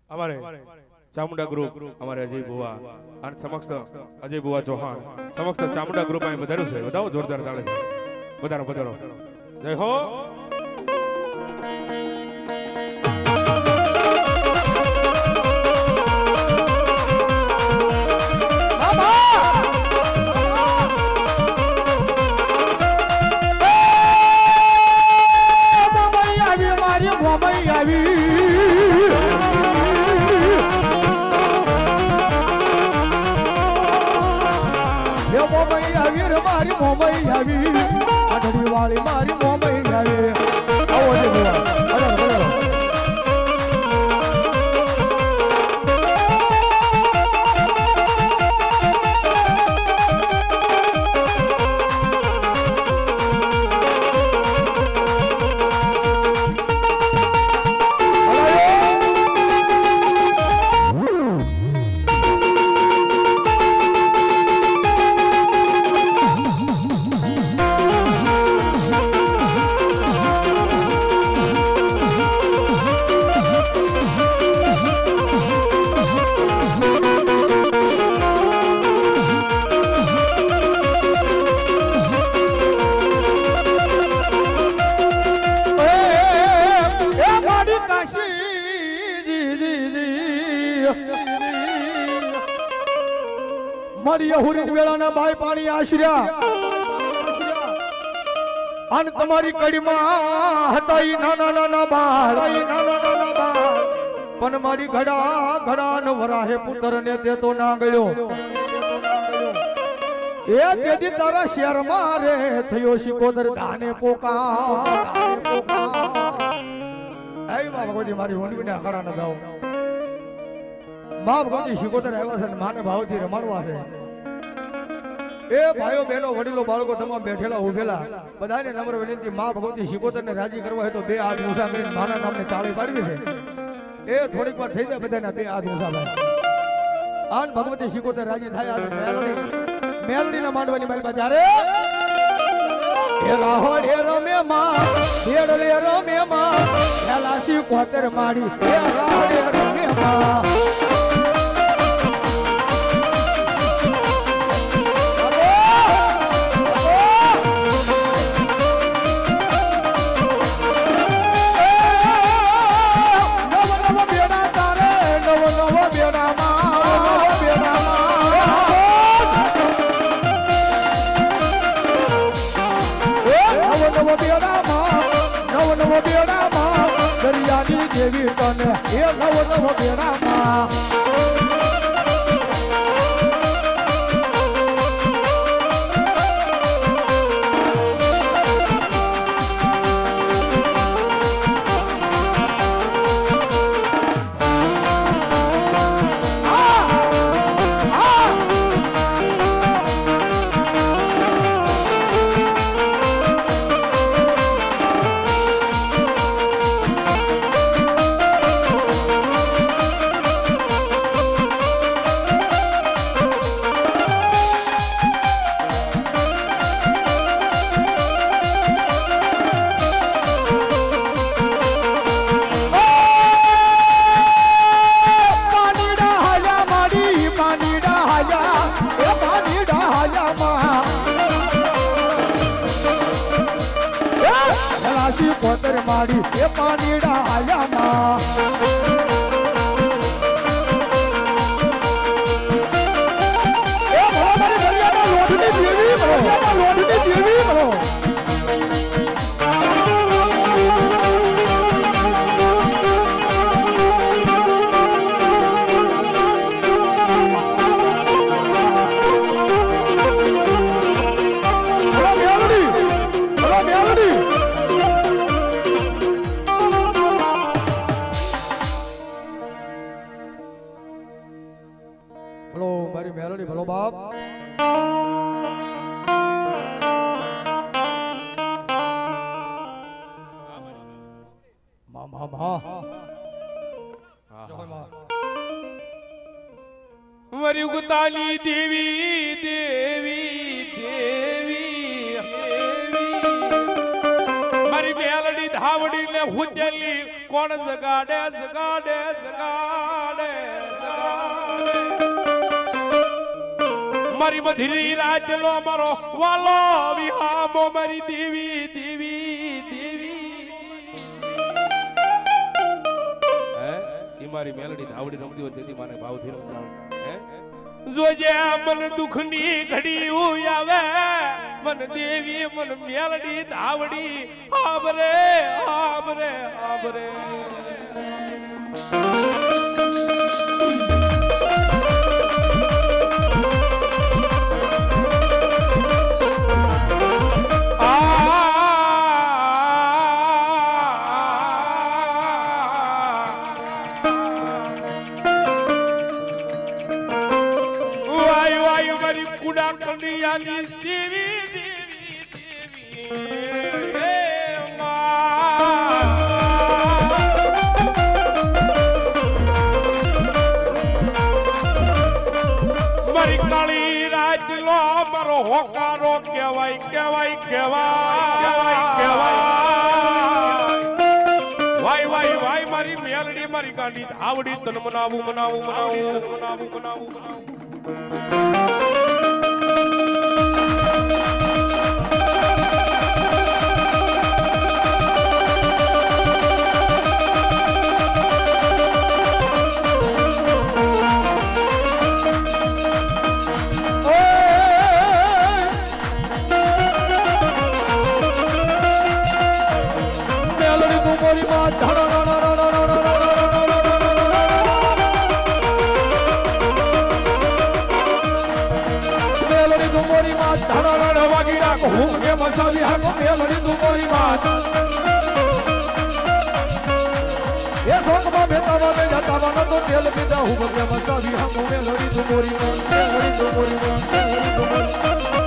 हमारे चामुंडा ग्रुप हमारे अजय बुआ और समस्त अजय बुआ चौहान समस्त चामुंडा ग्रुप में बधारो छे बताओ जोरदार ताली बधारो बधारो जय हो मोबाइल आवी अठड़ी वाली मारी मोबाइल आवी आओ जे बुआ बड़ा बड़ा मारी हुरीन वेळाना बाय पाणी आश्र्या अन तुम्हारी कड़ीमा हताई नाना नाना बाळ पण मारी घडा घडा न वराहे पुत्र ने ते तो ना गयो ए तेदी तारा शेर मारे थयो शिकोदर धाने पोका आई बाबा कोजी मारी होंडी ने आखड़ा न जाओ बाप कोजी शिकोदर આવ્યા છે માને ભાવથી રમાડવા છે ए भाइयों बहनों वडीलो बाळको तमाम बैठेला उभेला बधाने नम्र विनंती मां भगवती शिकोतर ने राजी करवा है तो बे हाथ ऊंचा કરીને માના નામને તાળી પાડવી છે એ થોડીક વાર થઈ જાય બધાના બે હાથ ઊંચા ભાઈ આન ભગવતી शिकोतर રાજી થાય આ મેલડી ના માંડવાની મારી બજારે એ રાહો એ રમે માં હેડલે રમે માં એલા शिकोतर માડી એ રાહો એ રમે માં देवी तने ए नव नव बेड़ा मां शिकोतर माड़ी ए पानी डाया मां ए भगवान भैया ना लोटनी देवी बनो हेलो मारी मेलडी भलो बाप मामा मां जय मां वरुगताली देवी देवी देवी मारी मेलडी धावड़ी ने हुजली કોણ જગાડે જગાડે જગાડે મારી મધરી રાત લો મારો વાલો વિહામો મારી દેવી દેવી દેવી હે ઈ મારી મેલડી આવડી રમતી હોય તેથી મને ભાવથી રમતા હે જોજે મન દુખની ઘડી આવે મન દેવી મન મેલડી ધાવડી આબરે આબરે આબરે હોકારો કહેવાય કહેવાય કહેવાય વાય વાય વાય મારી મેલડી મારી ગાડી આવડી તન મનાવું મનાવું મનાવું મનાવું મનાવું મસાવી હાકો મેલડી તું મોરી વાત એ શોકમાં બેતાવા બે જતાવા ન તો તેલ પીધા હું મસાવી હાકો મેલડી તું મોરી વાત મેલડી તું મોરી વાત મેલડી તું મોરી